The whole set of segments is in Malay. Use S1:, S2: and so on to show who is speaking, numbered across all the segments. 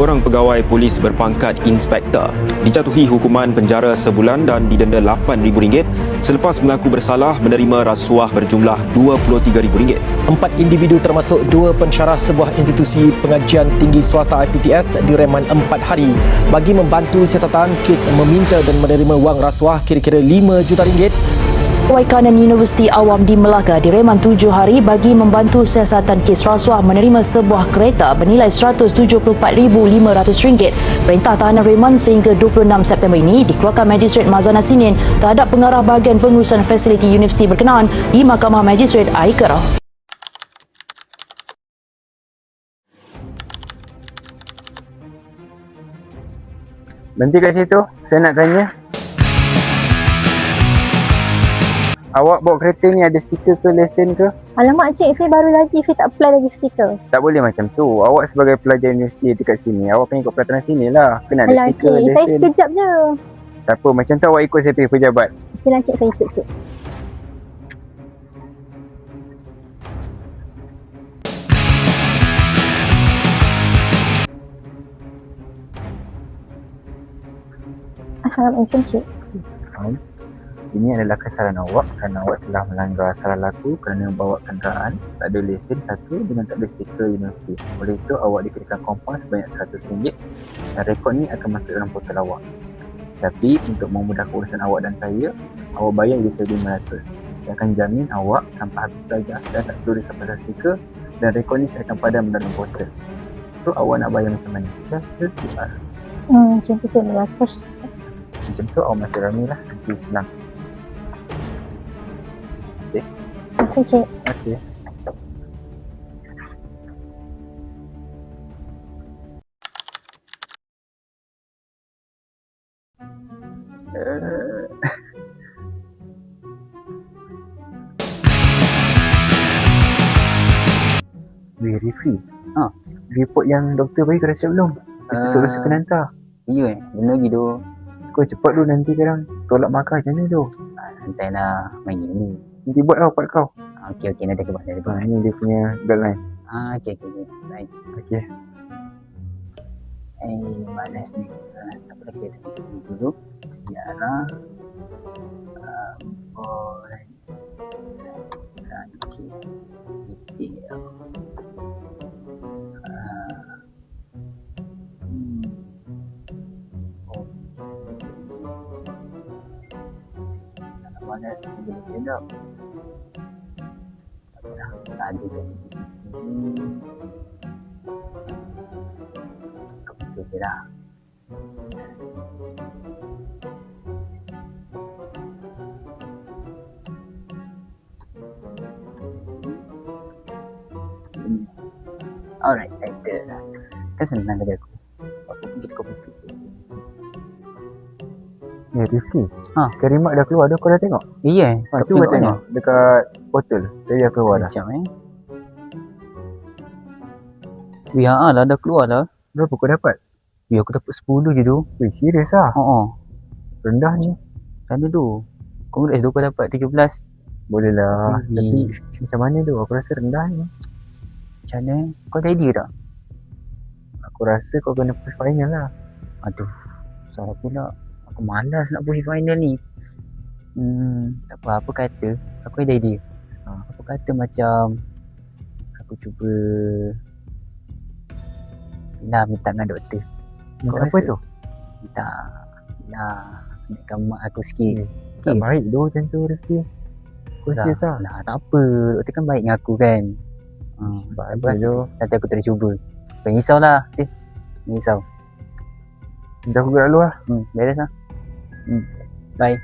S1: seorang pegawai polis berpangkat inspektor dijatuhi hukuman penjara sebulan dan didenda RM8,000 selepas mengaku bersalah menerima rasuah berjumlah RM23,000.
S2: 4 individu termasuk 2 pensyarah sebuah institusi pengajian tinggi swasta IPTS direman 4 hari bagi membantu siasatan kes meminta dan menerima wang rasuah kira-kira RM5 juta.
S3: Pegawai Kanan Universiti Awam di Melaka direman 7 hari bagi membantu siasatan kes rasuah menerima sebuah kereta bernilai RM174,500. Perintah tahanan reman sehingga 26 September ini dikeluarkan Magistrate Mazana Sinin terhadap pengarah bahagian pengurusan fasiliti universiti berkenaan di Mahkamah Magistrate Air Keroh.
S4: Berhenti kat situ, saya nak tanya. Awak bawa kereta ni ada stiker ke, lesen ke?
S5: Alamak cik, saya baru lagi, saya tak apply lagi stiker.
S4: Tak boleh macam tu. Awak sebagai pelajar universiti dekat sini, awak kena ikut peraturan sini lah. Kena ada
S5: Alah
S4: stiker,
S5: cik,
S4: lesen.
S5: saya sekejap je.
S4: Tak apa, macam tu awak ikut saya pergi pejabat.
S5: Okey lah cik, saya ikut cik. Assalamualaikum cik.
S4: Ini adalah kesalahan awak kerana awak telah melanggar salah laku kerana membawa kenderaan tak ada lesen satu dengan tak ada stiker universiti. Oleh itu awak dikenakan kompon sebanyak RM100 dan rekod ni akan masuk dalam portal awak. Tapi untuk memudahkan urusan awak dan saya, awak bayar je saya RM500. Saya akan jamin awak sampai habis belajar dan tak perlu risau pasal stiker dan rekod ni saya akan padam dalam portal. So awak nak bayar macam mana? Cash ke QR?
S5: Macam tu saya bayar cash.
S4: Macam tu awak masih ramai lah, nanti senang. Terima
S5: Terima kasih cik.
S4: kasih. Referee. Report yang doktor bagi kau dah siap belum? Episod rasa kena hantar.
S6: Ya belum lagi tu.
S4: Kau cepat dulu, nanti kadang tolak markah macam mana tu?
S6: Nanti lah main ni.
S4: Nanti buat tau part kau.
S6: Okey nanti aku buat dari depan.
S4: Ni dia punya guideline.
S6: Okey. Baik.
S4: Okay.
S6: Malas ni. Tak apa, kita tengok dulu. Siara. Boy. Okey. Detail. Mana boleh tengok. Tak ada kat CCTV. Komputer je lah. Sini. Alright, settle. Kan senang kerja aku. Apa pun kita copy paste je.
S4: Rifki. Karimat dah keluar dah, kau dah tengok?
S6: Iya.
S4: Cuba tengok dekat portal. Dia dah keluar dah.
S6: Macam VHR lah dah keluar lah.
S4: Berapa kau dapat?
S6: Aku dapat 10 je tu.
S4: Serius lah? Rendah ni.
S6: Macam mana tu? Congrats tu kau dapat 17.
S4: Boleh lah. Tapi macam mana tu? Aku rasa rendah ni.
S6: Macam mana? Kau ada idea tak?
S4: Aku rasa kau kena push final lah.
S6: Aduh, salah pula. Aku malas nak push final ni. Tak apa, apa kata aku ada idea. Apa kata macam aku cuba minta dengan doktor.
S4: Apa tu?
S6: Minta ambilkan mak aku sikit.
S4: Tak baik tu macam tu, Rifki. Kau serius lah?
S6: Tak apa, doktor kan baik dengan aku kan.
S4: Baik tu.
S6: Nanti aku tak risau lah. Jangan risau.
S4: Dah aku gerak dulu lah.
S6: Beres lah. Bye.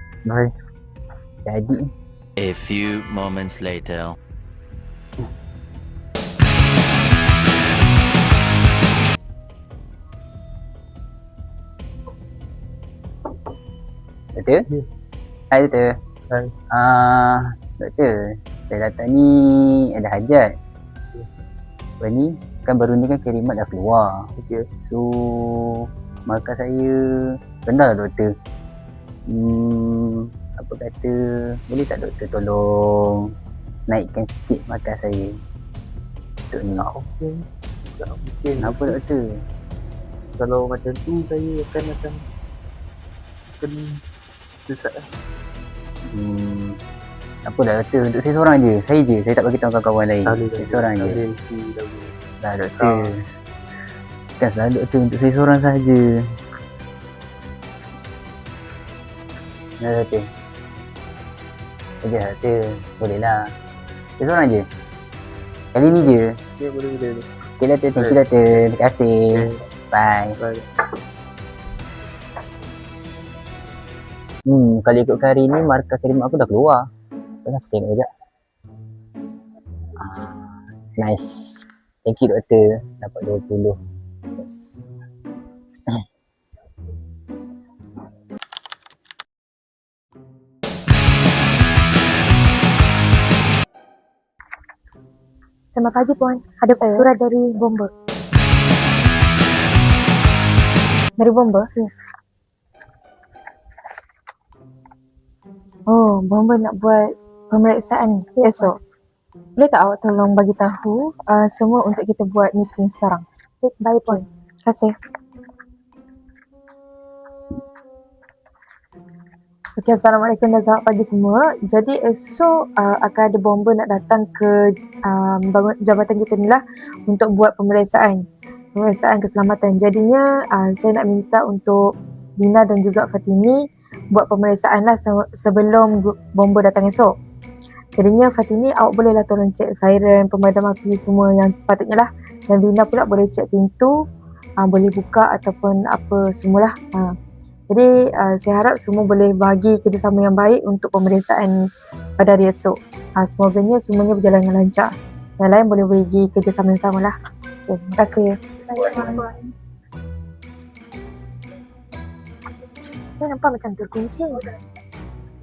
S6: Jadi.
S7: A few moments later.
S6: Doktor? Hai doktor.
S4: Hai.
S6: Doktor, saya datang ni ada hajat. Apa ni? Kan baru ni kan kirimat dah keluar.
S4: Okay.
S6: So, markah saya rendah lah doktor. Apa kata, boleh tak doktor tolong naikkan sikit markah saya untuk ni?
S4: Okay.
S6: Kenapa doktor?
S4: Kalau macam tu saya akan susah lah.
S6: Apa dah kata untuk saya seorang je. Saya tak bagi tahu kawan-kawan lain. Saya seorang je. Dah doktor. Kan selalu doktor untuk saya seorang sahaja. Dah doktor. Sekejap doktor. Boleh lah. Saya seorang je. Kali ni je.
S4: Ya, boleh.
S6: Okay doktor. Thank you doktor. Terima kasih. Bye. Kalau ikut hari ni markah khidmat aku dah keluar. Dah tengok sekejap. Nice. Thank you doktor. Dapat 20. Yes.
S5: Selamat pagi puan. Ada surat dari bomba. Dari bomba? Ya. Oh, bomba nak buat pemeriksaan esok. Boleh tak awak tolong bagi tahu semua untuk kita buat meeting sekarang? Baik puan. Terima kasih. Okay, Assalamualaikum dan selamat pagi semua. Jadi esok akan ada bomba nak datang ke jabatan kita ni lah untuk buat pemeriksaan keselamatan. Jadinya saya nak minta untuk Dina dan juga Fatini buat pemeriksaan lah sebelum bomba datang esok. Jadinya Fatini awak bolehlah tolong cek siren, pemadam api semua yang sepatutnya lah. Dan Dina pula boleh cek pintu, boleh buka ataupun apa semualah. Jadi saya harap semua boleh bagi kerjasama yang baik untuk pemeriksaan pada hari esok. Semoganya semuanya berjalan dengan lancar. Yang lain boleh bagi kerjasama yang sama lah. Okay, terima kasih. Ini nampak macam terkunci.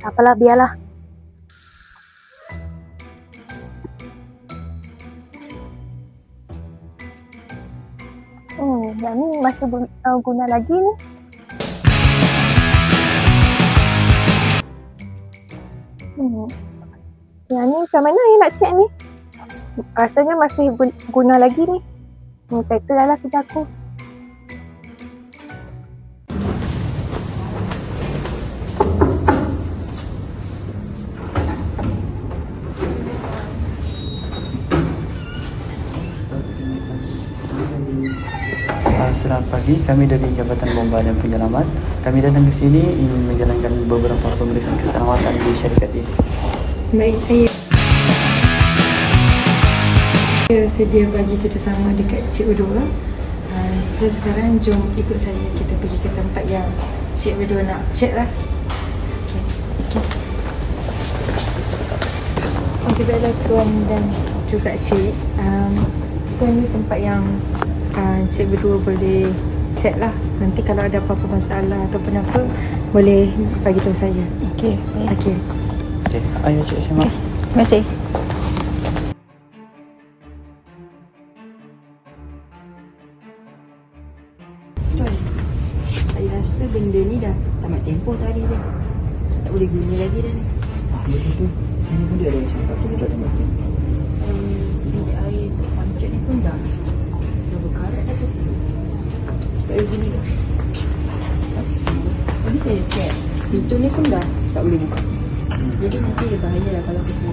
S5: Tak apalah, biarlah. Yang ni masih guna lagi ni. Yang ni macam mana yang nak cek ni? Rasanya masih guna lagi ni. Settle lah kerja aku.
S8: Selamat pagi, kami dari Jabatan Bomba dan Penyelamat. Kami datang ke sini ingin menjalankan beberapa pemeriksaan keselamatan di syarikat ini.
S9: Baik, saya sedia bagi kerjasama dekat Cik Udua. So sekarang jom ikut saya, kita pergi ke tempat yang Cik Udua nak cek lah. Okay, baiklah tuan dan juga Cik. So ni tempat yang Cik berdua boleh cek lah. Nanti kalau ada apa-apa masalah ataupun apa, boleh bagi tahu saya.
S3: Okey.
S9: Okey.
S8: Okay, ayo Cik Sema.
S3: Terima kasih.
S10: Saya rasa benda ni dah tamat tempoh tadi dah. Tak boleh guna lagi dah ni.
S8: Betul tu. Sini pun dia ada yang cakap tu sudah tamat tempoh.
S10: Bilik air untuk pancet ni pun dah berkarat dah tu. Tak boleh guna dah. Tadi saya cek, pintu ni pun dah tak boleh buka. Jadi nanti dia bahaya lah kalau kita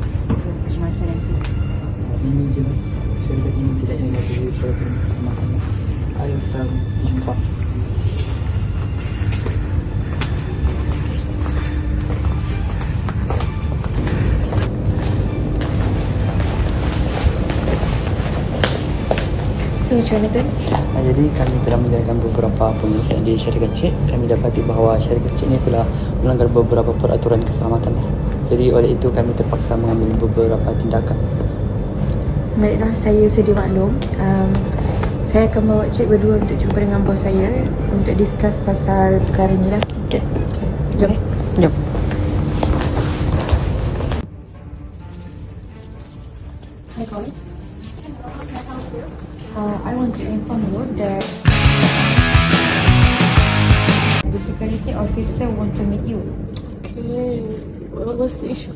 S10: kecemasan nanti.
S8: Ini jelas syarikat ini tidak ingin lagi peraturan keselamatan. Ayo kita jumpa.
S9: So macam mana tuan?
S8: Jadi kami telah menjalankan beberapa pemeriksaan di syarikat Cik. Kami dapati bahawa syarikat Cik ini telah melanggar beberapa peraturan keselamatan. Jadi oleh itu kami terpaksa mengambil beberapa tindakan.
S9: Baiklah, saya sedia maklum. Saya akan bawa Cik berdua untuk jumpa dengan bos saya untuk discuss pasal perkara ni lah.
S3: Okey.
S9: Jom.
S3: Jom.
S9: Hi guys. I want to inform you that the security officer want to meet you.
S11: Okay. What's the issue?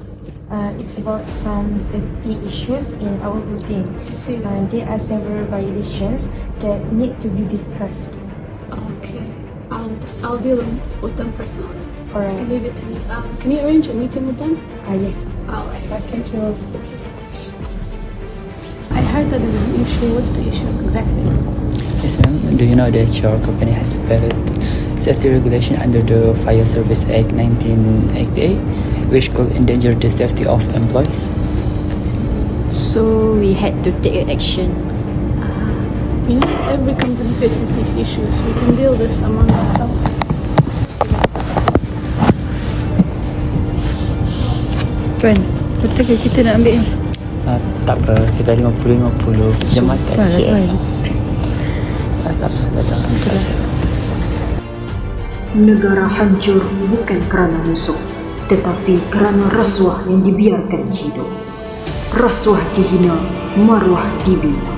S9: It's about some safety issues in our routine.
S11: I see.
S9: There are several violations that need to be discussed.
S11: I'll deal with them personally.
S5: Alright.
S11: Leave it to me. Can you arrange a meeting with them?
S5: Yes.
S11: Alright. Thank you. I heard that there's an issue. What's the issue exactly?
S8: Yes, ma'am. Do you know that your company has failed safety regulation under the Fire Service Act 1988, which could endanger the safety of employees?
S10: So we had to take action.
S11: You know, every company faces these issues. We can deal this among ourselves.
S10: Puan, betul ke kita nak ambil?
S8: Tak apa, kita 50-50 jemaatan je. Tak apa, datang ambil saja.
S12: Negara hancur bukan kerana musuh, tetapi kerana rasuah yang dibiarkan hidup. Rasuah dihina, maruah dibina.